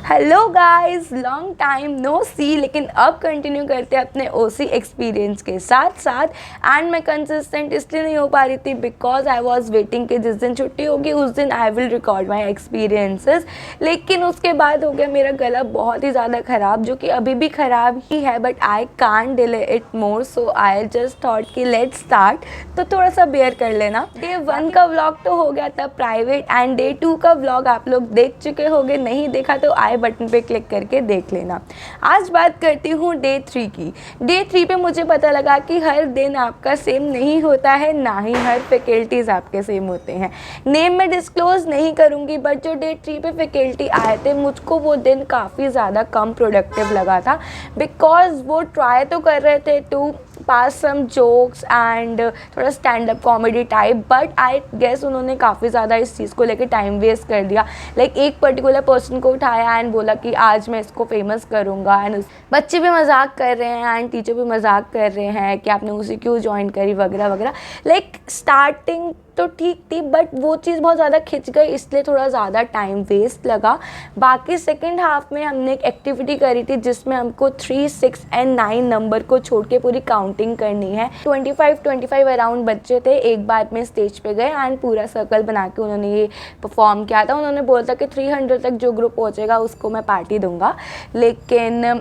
Hello guys, long time no see, लेकिन अब continue करते हैं अपने ओसी एक्सपीरियंस के साथ साथ। एंड मैं कंसिस्टेंट इसलिए नहीं हो पा रही थी बिकॉज आई वॉज वेटिंग कि जिस दिन छुट्टी होगी उस दिन I will record my experiences. लेकिन उसके बाद हो गया मेरा गला बहुत ही ज़्यादा ख़राब, जो कि अभी भी ख़राब ही है, but I can't delay it more, so I just thought कि लेट्स स्टार्ट। तो थोड़ा सा बेयर कर लेना। डे 1 का व्लॉग तो हो गया था प्राइवेट, एंड डे 2 का व्लॉग आप लोग देख चुके होंगे, नहीं देखा तो आई बटन पे क्लिक करके देख लेना। आज बात करती हूँ डे 3 की। डे 3 पे मुझे पता लगा कि हर दिन आपका सेम नहीं होता है, ना ही हर फैकल्टीज़ आपके सेम होते हैं। नेम मैं डिस्क्लोज नहीं करूँगी, बट जो डे 3 पे फैकल्टी आए थे, मुझको वो दिन काफ़ी ज़्यादा कम प्रोडक्टिव लगा था, बिकॉज वो ट्राई तो कर रहे थे to pass some jokes and थोड़ा stand up comedy type, but I guess उन्होंने काफ़ी ज़्यादा इस चीज़ को लेकर टाइम वेस्ट कर दिया। लाइक एक पर्टिकुलर पर्सन को उठाया एंड बोला कि आज मैं इसको फेमस करूँगा, एंड बच्चे भी मजाक कर रहे हैं एंड टीचर भी मजाक कर रहे हैं कि आपने उसे क्यों ज्वाइन करी वगैरह वगैरह। लाइक स्टार्टिंग तो ठीक थी, बट वो चीज़ बहुत ज़्यादा खिंच गई, इसलिए थोड़ा ज़्यादा टाइम वेस्ट लगा। बाकी सेकेंड हाफ में हमने एक एक्टिविटी करी थी जिसमें हमको 3, 6 एंड 9 नंबर को छोड़ के पूरी काउंटिंग करनी है। 25 अराउंड बच्चे थे, एक बार में स्टेज पे गए एंड पूरा सर्कल बना के उन्होंने ये परफॉर्म किया था। उन्होंने बोला था कि 300 तक जो ग्रुप पहुँचेगा उसको मैं पार्टी दूंगा, लेकिन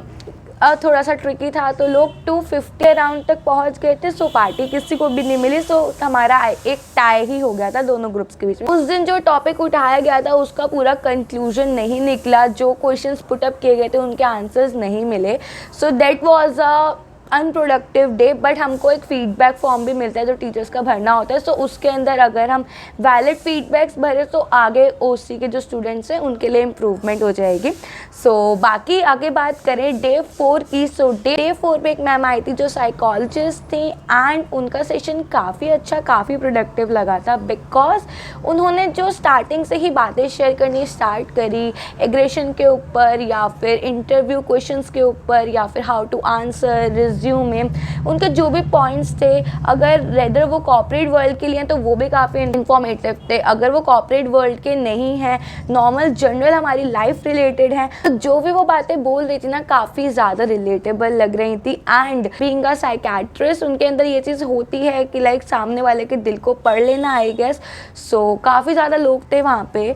थोड़ा सा ट्रिकी था, तो लोग 250 अराउंड तक पहुंच गए थे, सो पार्टी किसी को भी नहीं मिली। सो हमारा एक टाई ही हो गया था दोनों ग्रुप्स के बीच में। उस दिन जो टॉपिक उठाया गया था उसका पूरा कंक्लूजन नहीं निकला, जो क्वेश्चंस पुटअप किए गए थे उनके आंसर्स नहीं मिले, so that was a unproductive day. But हमको एक फीडबैक फॉर्म भी मिलता है जो टीचर्स का भरना होता है, सो उसके अंदर अगर हम वैलिड फीडबैक्स भरे तो आगे ओसी के जो स्टूडेंट्स हैं उनके लिए इम्प्रूवमेंट हो जाएगी। सो बाकी आगे बात करें डे 4 की। सो डे 4 पे एक मैम आई थी जो साइकोलॉजिस्ट थी, एंड उनका सेशन काफ़ी अच्छा, काफ़ी प्रोडक्टिव लगा था, बिकॉज उन्होंने जो स्टार्टिंग से ही बातें शेयर करनी स्टार्ट करी एग्रेशन के ऊपर, या फिर इंटरव्यू क्वेश्चंस के ऊपर, या फिर हाउ टू आंसर रिज्यूमे, उनके जो भी पॉइंट्स थे, अगर रेदर वो कॉर्पोरेट वर्ल्ड के लिए तो वो भी काफ़ी इंफॉर्मेटिव थे, अगर वो कॉर्पोरेट वर्ल्ड के नहीं हैं, नॉर्मल जनरल हमारी लाइफ रिलेटेड हैं, तो जो भी वो बातें बोल रही थी ना काफ़ी ज़्यादा रिलेटेबल लग रही थी। एंड बीइंग अ साइकेट्रिस्ट उनके अंदर ये चीज़ होती है कि लाइक सामने वाले के दिल को पढ़ लेना, आई गेस। सो काफ़ी ज़्यादा लोग थे वहाँ पे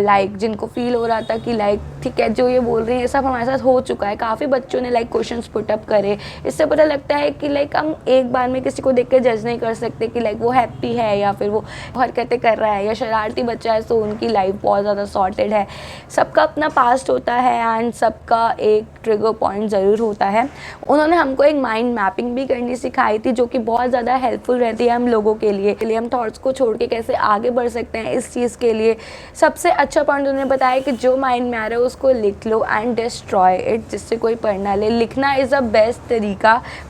लाइक जिनको फील हो रहा था कि लाइक ठीक है जो ये बोल रही है ये सब हमारे साथ हो चुका है। काफ़ी बच्चों ने लाइक क्वेश्चंस पुटअप करे। इससे पता लगता है कि लाइक हम एक बार में किसी को देख के जज नहीं कर सकते कि लाइक वो हैप्पी है या फिर वो हरकतें कर रहा है या शरारती बच्चा है, तो उनकी लाइफ बहुत ज़्यादा सॉर्टेड है। सबका अपना पास्ट होता है एंड सबका एक ट्रिगर पॉइंट ज़रूर होता है। उन्होंने हमको एक माइंड मैपिंग भी करनी सिखाई थी, जो कि बहुत ज़्यादा हेल्पफुल रहती है हम लोगों के लिए हम थॉट्स को छोड़ के कैसे आगे बढ़ सकते हैं। इस चीज़ के लिए सबसे अच्छा पॉइंट उन्होंने बताया कि जो माइंड में आ रहा है उसको लिख लो एंड डिस्ट्रॉय इट, जिससे कोई पढ़ ना ले। लिखना इज़ अ बेस्ट तरीका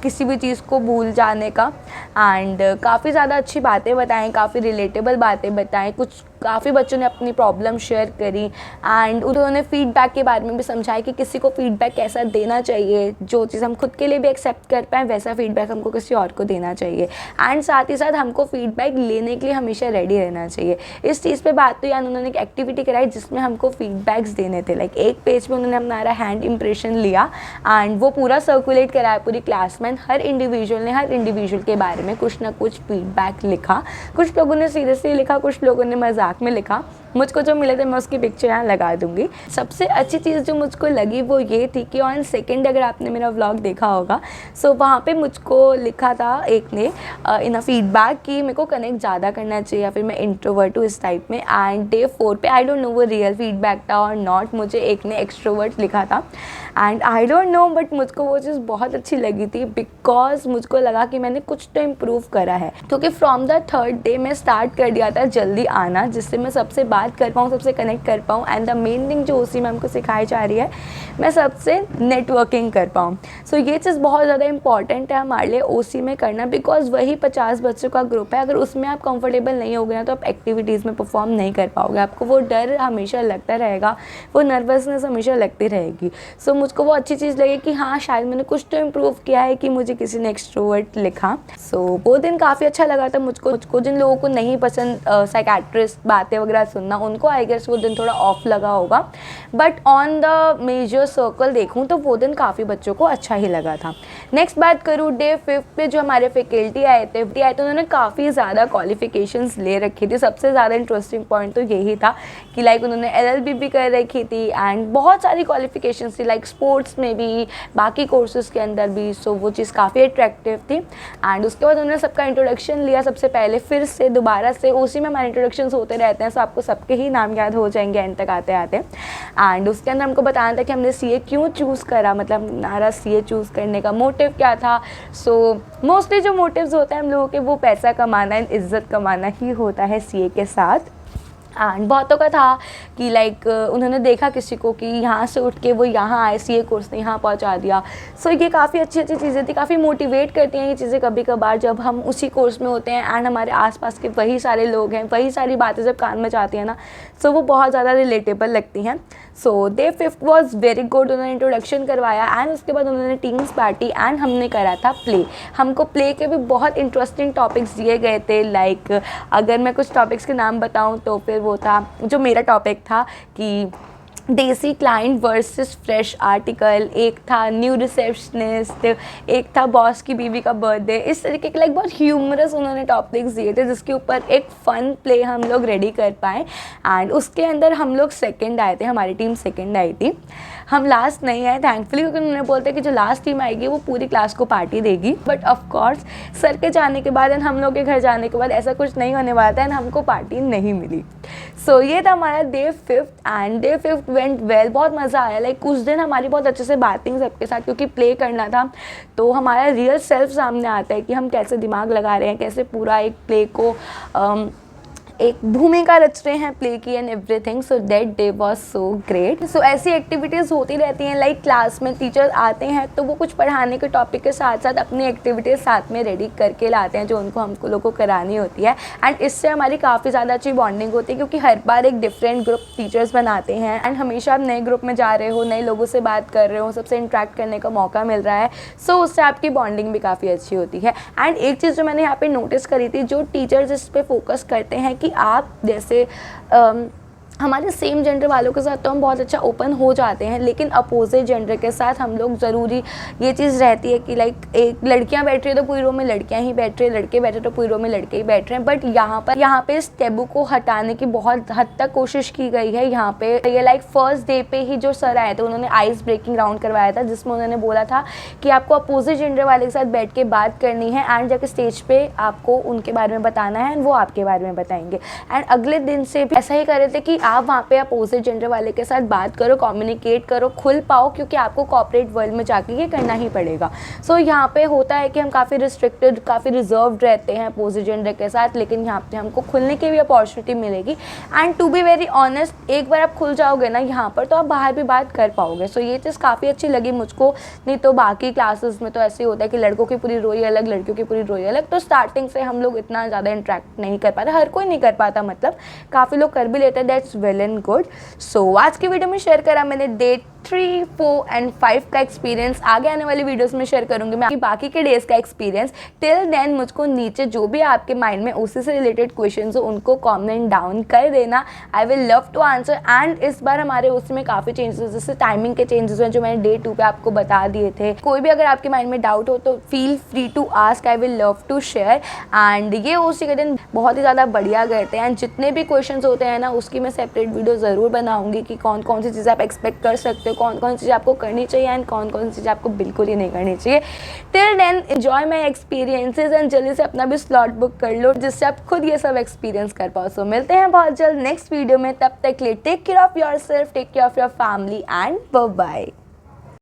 किसी भी चीज़ को भूल जाने का। एंड काफ़ी ज़्यादा अच्छी बातें बताएं, काफ़ी रिलेटेबल बातें बताएं, कुछ काफ़ी बच्चों ने अपनी प्रॉब्लम शेयर करी, एंड उन्होंने फीडबैक के बारे में भी समझाया कि किसी को फीडबैक कैसा देना चाहिए, जो चीज़ हम खुद के लिए भी एक्सेप्ट कर पाएँ वैसा फीडबैक हमको किसी और को देना चाहिए। एंड साथ ही साथ हमको फीडबैक लेने के लिए हमेशा रेडी रहना चाहिए। इस चीज़ पे बात तो यार उन्होंने एक एक्टिविटी कराई जिसमें हमको फीडबैक्स देने थे। लाइक एक पेज पे उन्होंने हमारा हैंड इम्प्रेशन लिया एंड वो पूरा सर्कुलेट कराया पूरी क्लास में। हर इंडिविजुअल ने हर इंडिविजुअल के बारे में कुछ ना कुछ फीडबैक लिखा। कुछ लोगों ने सीरियसली लिखा, कुछ लोगों ने मजाक में लिखा। मुझको जो मिले थे मैं उसकी पिक्चर यहाँ लगा दूंगी। सबसे अच्छी चीज़ जो मुझको लगी वो ये थी कि ऑन सेकेंड अगर आपने मेरा व्लॉग देखा होगा, सो वहाँ पे मुझको लिखा था एक ने इन अ फीडबैक कि मेरे को कनेक्ट ज़्यादा करना चाहिए या फिर मैं इंट्रोवर्ट हूँ इस टाइप में। एंड डे 4 पे आई डोंट नो वो रियल फीडबैक था और नॉट, मुझे एक ने एक्सट्रोवर्ट लिखा था and I don't know, but मुझको वो चीज़ बहुत अच्छी लगी थी बिकॉज मुझको लगा कि मैंने कुछ तो इम्प्रूव करा है। क्योंकि फ्रॉम द 3rd डे मैं स्टार्ट कर दिया था जल्दी आना, जिससे मैं सबसे बात कर पाऊँ, सबसे कनेक्ट कर पाऊँ। एंड द मेन थिंग जो उसी में हमको सिखाई जा रही है, मैं सबसे नेटवर्किंग कर पाऊँ। सो ये चीज़ बहुत ज़्यादा इंपॉर्टेंट है हमारे लिए ओसी में करना, बिकॉज वही 50 बच्चों का ग्रुप है। अगर उसमें आप कंफर्टेबल नहीं होगे ना तो आप एक्टिविटीज़ में परफॉर्म नहीं कर पाओगे। आपको वो डर हमेशा लगता रहेगा, वो नर्वसनेस हमेशा लगती रहेगी। सो मुझको वो अच्छी चीज़ लगी कि हाँ शायद मैंने कुछ तो इम्प्रूव किया है कि मुझे किसी ने एक्सट्रोवर्ट लिखा। सो वो दिन काफ़ी अच्छा लगा था मुझको। जिन लोगों को नहीं पसंद साइकेट्रिस्ट बातें वगैरह सुनना, पढ़ना, उनको आई गेस वो दिन थोड़ा ऑफ लगा होगा, but on the major circle देखूँ तो वो दिन काफ़ी बच्चों को अच्छा ही लगा था। नेक्स्ट बात करूँ डे 5 पे जो हमारे फैकल्टी आए थे तो उन्होंने काफ़ी ज़्यादा क्वालिफिकेशंस ले रखी थी। सबसे ज़्यादा इंटरेस्टिंग पॉइंट तो यही था कि लाइक उन्होंने LLB भी कर रखी थी एंड बहुत सारी क्वालिफिकेशंस थी, लाइक स्पोर्ट्स में भी, बाकी कोर्सेज़ के अंदर भी। सो वो चीज़ काफ़ी अट्रैक्टिव थी। एंड उसके बाद उन्होंने सबका इंट्रोडक्शन लिया सबसे पहले, फिर से दोबारा से उसी में हमारे इंट्रोडक्शंस होते रहते हैं, सो आपको सबके ही नाम याद हो जाएंगे एंड तक आते आते। एंड उसके अंदर हमको बताना था कि हमने CA क्यों चूज़ करा, मतलब हमारा CA चूज़ करने का मोटिव क्या था। सो मोस्टली जो मोटिव्स होते हैं हम लोगों के वो पैसा कमाना एंड इज़्ज़त कमाना ही होता है CA के साथ। एंड बहुतों का था कि लाइक उन्होंने देखा किसी को कि यहाँ से उठ के वो यहाँ आए, CA कोर्स ने यहाँ पहुँचा दिया। सो ये काफ़ी अच्छी अच्छी चीज़ें थी, काफ़ी मोटिवेट करती हैं ये चीज़ें कभी कभार जब हम उसी कोर्स में होते हैं एंड हमारे आसपास के वही सारे लोग हैं, वही सारी बातें जब कान में जाती हैं ना, सो वो बहुत ज़्यादा रिलेटेबल लगती हैं। सो डे 5 वॉज वेरी गुड, उन्होंने इंट्रोडक्शन करवाया एंड उसके बाद उन्होंने टीम्स पार्टी एंड हमने करा था प्ले। हमको प्ले के भी बहुत इंटरेस्टिंग टॉपिक्स दिए गए थे, लाइक अगर मैं कुछ टॉपिक्स के नाम बताऊँ तो फिर वो था, जो मेरा टॉपिक था कि देसी क्लाइंट वर्सेस फ्रेश आर्टिकल, एक था न्यू रिसेप्शनिस्ट, एक था बॉस की बीवी का बर्थडे। इस तरीके के लाइक बहुत ह्यूमरस उन्होंने टॉपिक्स दिए थे जिसके ऊपर एक फ़न प्ले हम लोग रेडी कर पाए। एंड उसके अंदर हम लोग सेकंड आए थे, हमारी टीम सेकंड आई थी, हम लास्ट नहीं आए थैंकफुली, क्योंकि उन्होंने बोलते कि जो लास्ट टीम आएगी वो पूरी क्लास को पार्टी देगी। बट ऑफकोर्स सर के जाने के बाद एंड हम लोग के घर जाने के बाद ऐसा कुछ नहीं होने वाला था एंड हमको पार्टी नहीं मिली। सो ये था हमारा day 5 and day 5 went well, बहुत मज़ा आया। लाइक उस दिन हमारी बहुत अच्छे से बातें सबके साथ, क्योंकि प्ले करना था तो हमारा रियल सेल्फ सामने आता है कि हम कैसे दिमाग लगा रहे हैं, कैसे पूरा एक प्ले को एक भूमिका रच रहे हैं प्ले की and everything. So that day was so great. So ऐसी एक्टिविटीज़ होती रहती हैं, लाइक क्लास में टीचर आते हैं तो वो कुछ पढ़ाने के टॉपिक के साथ साथ अपनी एक्टिविटीज़ साथ में रेडी करके लाते हैं जो उनको हमको लोग को करानी होती है। एंड इससे हमारी काफ़ी ज़्यादा अच्छी बॉन्डिंग होती है, क्योंकि हर बार एक डिफरेंट ग्रुप टीचर्स बनाते हैं एंड हमेशा आप नए ग्रुप में जा रहे हो, नए लोगों से बात कर रहे हो, सबसे इंटरेक्ट करने का मौका मिल रहा है। सो उससे आपकी बॉन्डिंग भी काफ़ी अच्छी होती है। एंड एक चीज़ जो मैंने यहाँ पे नोटिस करी थी, जो टीचर्स इस पर फोकस करते हैं कि आप जैसे हमारे सेम जेंडर वालों के साथ तो हम बहुत अच्छा ओपन हो जाते हैं, लेकिन अपोजिट जेंडर के साथ हम लोग ज़रूरी ये चीज़ रहती है कि लाइक एक लड़कियां बैठ रही है तो पूरी रो में लड़कियां ही बैठ रही है, लड़के बैठे तो पूरी रो में लड़के ही बैठ रहे हैं। बट यहाँ पे इस टेबू को हटाने की बहुत हद तक कोशिश की गई है। यहाँ पे ये लाइक फर्स्ट डे पे ही जो सर आए थे उन्होंने आइस ब्रेकिंग राउंड करवाया था, जिसमें उन्होंने बोला था कि आपको अपोजिट जेंडर वाले के साथ बैठ के बात करनी है एंड जाके स्टेज पे आपको उनके बारे में बताना है एंड वो आपके बारे में बताएंगे। एंड अगले दिन से भी ऐसा ही कर रहे थे कि आप वहाँ पे अपोजिट जेंडर वाले के साथ बात करो, कम्युनिकेट करो, खुल पाओ, क्योंकि आपको कॉर्पोरेट वर्ल्ड में जाके ये करना ही पड़ेगा। सो यहाँ पे होता है कि हम काफ़ी रिस्ट्रिक्टेड, काफ़ी रिजर्व्ड रहते हैं अपोजिट जेंडर के साथ, लेकिन यहाँ पे हमको खुलने की भी अपॉर्चुनिटी मिलेगी। And to be very honest, एक बार आप खुल जाओगे ना यहाँ पर तो आप बाहर भी बात कर पाओगे। सो ये चीज़ काफ़ी अच्छी लगी मुझको। नहीं तो बाकी क्लासेस में तो ऐसे ही होता है कि लड़कों की पूरी रोई अलग, लड़कियों की पूरी रोई अलग, तो स्टार्टिंग से हम लोग इतना ज़्यादा इंटरेक्ट नहीं कर पाते, हर कोई नहीं कर पाता, मतलब काफ़ी लोग कर भी लेते हैं, दैट्स वेल एंड गुड। सो आज की वीडियो में शेयर करा मैंने डे 3, 4 एंड 5 का एक्सपीरियंस। आगे आने वाली वीडियोस में शेयर करूंगी मैं बाकी के डेज का एक्सपीरियंस। टिल देन मुझको नीचे जो भी आपके माइंड में उसी से रिलेटेड क्वेश्चंस हो उनको कमेंट डाउन कर देना, I will love to answer. And इस बार हमारे उसमें काफ़ी चेंजेस, जैसे टाइमिंग के चेंजेस हैं जो मैंने डे 2 पे आपको बता दिए थे। कोई भी अगर आपके माइंड में डाउट हो तो feel free to ask, I will love to share. And ये उसी के दिन बहुत ही ज़्यादा बढ़िया गए थे एंड जितने भी क्वेश्चन होते हैं ना उसकी मैं सेपरेट वीडियो ज़रूर बनाऊंगी कि कौन कौन सी चीज़ें आप एक्सपेक्ट कर सकते हो, कौन कौन सी चीज़ें आपको करनी चाहिए एंड कौन कौन सी चीज़ें आपको बिल्कुल ही नहीं करनी चाहिए। Till then enjoy my experiences and जल्दी से अपना भी स्लॉट बुक कर लो जिससे आप खुद ये सब एक्सपीरियंस कर पाओ। सो मिलते हैं बहुत जल्द नेक्स्ट वीडियो में, तब तक के लिए take care of yourself, take care of your family and bye bye.